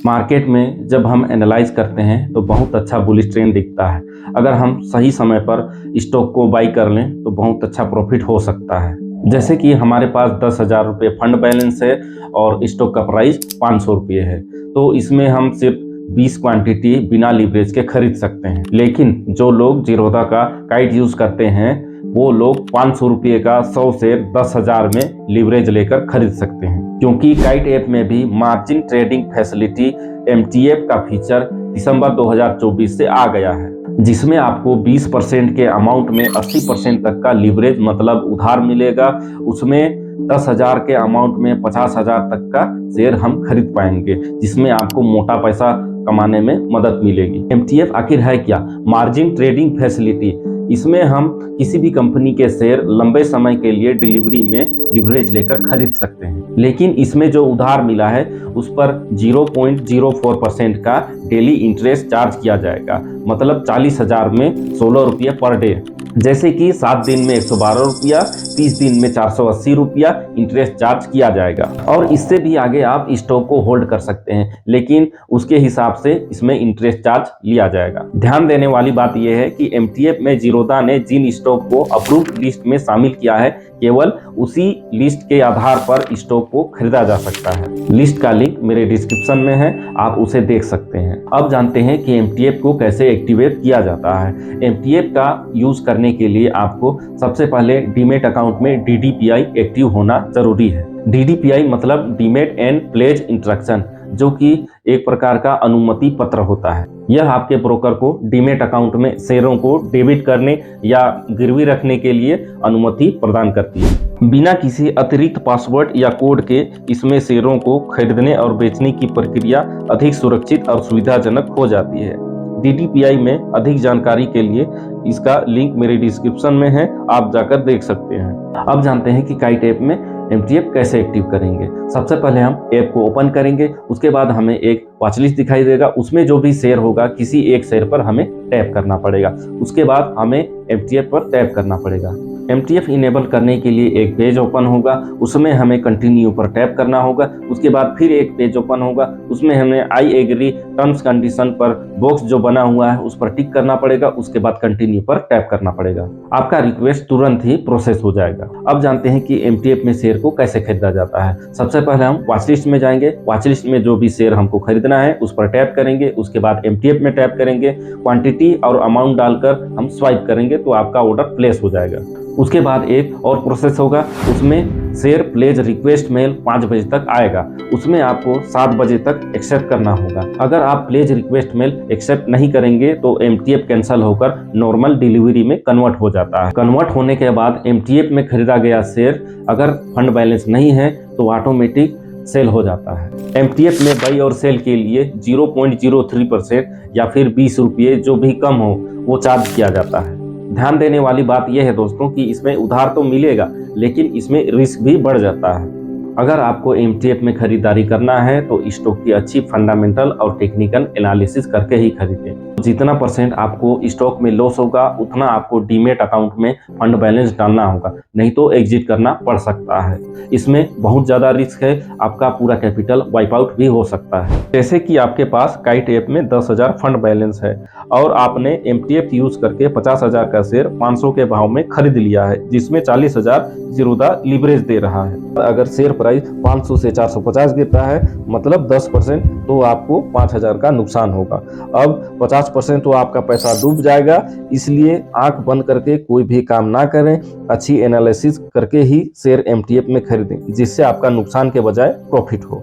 Market में जब हम एनालाइज करते हैं तो बहुत अच्छा बुलिश ट्रेंड दिखता है। अगर हम सही समय पर स्टॉक को बाई कर लें तो बहुत अच्छा प्रॉफिट हो सकता है। जैसे कि हमारे पास 10,000 रुपये फंड बैलेंस है और स्टॉक का प्राइस 500 रुपये है, तो इसमें हम सिर्फ 20 क्वांटिटी बिना लीवरेज के खरीद सकते हैं। लेकिन जो लोग जीरोधा का काइट यूज़ करते हैं वो लोग 500 रुपये का 100 शेयर 10,000 में लीवरेज लेकर खरीद सकते हैं, क्योंकि काइट ऐप में भी मार्जिन ट्रेडिंग फैसिलिटी MTF का फीचर दिसंबर 2024 से आ गया है, जिसमें आपको 20% के अमाउंट में 80% तक का लीवरेज मतलब उधार मिलेगा। उसमें 10,000 के अमाउंट में 50,000 तक का शेयर हम खरीद पाएंगे, जिसमें आपको मोटा पैसा कमाने में मदद मिलेगी। MTF आखिर है क्या? Margin trading facility. इसमें हम किसी भी कंपनी के शेयर लंबे समय के लिए डिलीवरी में लीवरेज लेकर खरीद सकते हैं, लेकिन इसमें जो उधार मिला है उस पर 0.04% का डेली इंटरेस्ट चार्ज किया जाएगा, मतलब 40,000 में 16 रुपये पर डे। जैसे कि 7 दिन में 112 रुपया, 30 दिन में 480 रुपया इंटरेस्ट चार्ज किया जाएगा। और इससे भी आगे आप स्टॉक को होल्ड कर सकते हैं, लेकिन उसके हिसाब से इसमें इंटरेस्ट चार्ज लिया जाएगा। ध्यान देने वाली बात यह है कि MTF में जीरोधा ने जिन स्टॉक को अप्रूव्ड लिस्ट में शामिल किया है, केवल उसी लिस्ट के आधार पर स्टॉक को खरीदा जा सकता है। लिस्ट का लिंक मेरे डिस्क्रिप्शन में है, आप उसे देख सकते हैं। अब जानते हैं कि MTF को कैसे एक्टिवेट किया जाता है। MTF का यूज करने के लिए आपको सबसे पहले डीमेट अकाउंट में DDPI एक्टिव होना जरूरी है। DDPI मतलब डीमेट एंड प्लेज इंस्ट्रक्शन, जो कि एक प्रकार का अनुमति पत्र होता है। यह आपके ब्रोकर को डीमेट अकाउंट में शेयरों को डेबिट करने या गिरवी रखने के लिए अनुमति प्रदान करती है। बिना किसी अतिरिक्त पासवर्ड या कोड के इसमें शेयरों को खरीदने और बेचने की प्रक्रिया अधिक सुरक्षित और सुविधाजनक हो जाती है। DDPI में अधिक जानकारी के लिए इसका लिंक मेरे डिस्क्रिप्शन में है, आप जाकर देख सकते हैं। अब जानते हैं कि काइट ऐप में MTF कैसे एक्टिव करेंगे। सबसे पहले हम ऐप को ओपन करेंगे, उसके बाद हमें एक वॉच लिस्ट दिखाई देगा, उसमें जो भी शेयर होगा किसी एक शेयर पर हमें टैप करना पड़ेगा। उसके बाद हमें MTF पर टैप करना पड़ेगा। MTF इनेबल करने के लिए एक पेज ओपन होगा, उसमें हमें कंटिन्यू पर टैप करना होगा। उसके बाद फिर एक पेज ओपन होगा, उसमें हमें आई एग्री टर्म्स कंडीशन पर बॉक्स जो बना हुआ है उस पर टिक करना पड़ेगा। उसके बाद कंटिन्यू पर टैप करना पड़ेगा। आपका रिक्वेस्ट तुरंत ही प्रोसेस हो जाएगा। अब जानते हैं कि MTF में शेयर को कैसे खरीदा जाता है। सबसे पहले हम वॉच लिस्ट में जाएंगे, वॉच लिस्ट में जो भी शेयर हमको खरीदना है उस पर टैप करेंगे। उसके बाद MTF में टैप करेंगे, क्वांटिटी और अमाउंट डालकर हम स्वाइप करेंगे तो आपका ऑर्डर प्लेस हो जाएगा। उसके बाद एक और प्रोसेस होगा, उसमें शेयर प्लेज रिक्वेस्ट मेल 5 बजे तक आएगा, उसमें आपको 7 बजे तक एक्सेप्ट करना होगा। अगर आप प्लेज रिक्वेस्ट मेल एक्सेप्ट नहीं करेंगे तो MTF कैंसिल होकर नॉर्मल डिलीवरी में कन्वर्ट हो जाता है। कन्वर्ट होने के बाद MTF में खरीदा गया शेयर अगर फंड बैलेंस नहीं है तो ऑटोमेटिक सेल हो जाता है। MTF में बाई और सेल के लिए 0.03% या फिर 20 रुपये जो भी कम हो वो चार्ज किया जाता है। ध्यान देने वाली बात यह है दोस्तों कि इसमें उधार तो मिलेगा, लेकिन इसमें रिस्क भी बढ़ जाता है। अगर आपको MTF में खरीदारी करना है तो स्टॉक की अच्छी फंडामेंटल और टेक्निकल एनालिसिस करके ही खरीदें। जितना % आपको स्टॉक में लॉस होगा उतना आपको डीमेट अकाउंट में फंड बैलेंस डालना होगा, नहीं तो एग्जिट करना पड़ सकता है। इसमें बहुत ज़्यादा रिस्क है, आपका पूरा कैपिटल वाइप आउट भी हो सकता है। जैसे कि आपके पास काइट ऐप में 10,000 फंड बैलेंस है और आपने MTF यूज करके 50,000 का शेयर 500 के भाव में खरीद लिया है, जिसमें 40,000 जीरोधा लीवरेज दे रहा है। अगर शेयर प्राइस 500 से 450 गिरता है मतलब 10%, तो आपको 5,000 का नुकसान होगा। अब 50% तो आपका पैसा डूब जाएगा, इसलिए आंख बंद करके कोई भी काम ना करें, अच्छी एनालिसिस करके ही शेयर MTF में खरीदें, जिससे आपका नुकसान के बजाय प्रॉफिट हो।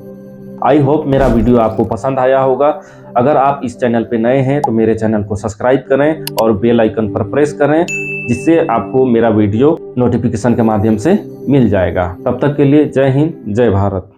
आई होप मेरा वीडियो आपको पसंद आया होगा। अगर आप इस चैनल पे नए हैं तो मेरे चैनल को सब्सक्राइब करें और बेल आइकन पर प्रेस करें, जिससे आपको मेरा वीडियो नोटिफिकेशन के माध्यम से मिल जाएगा। तब तक के लिए जय हिंद, जय भारत।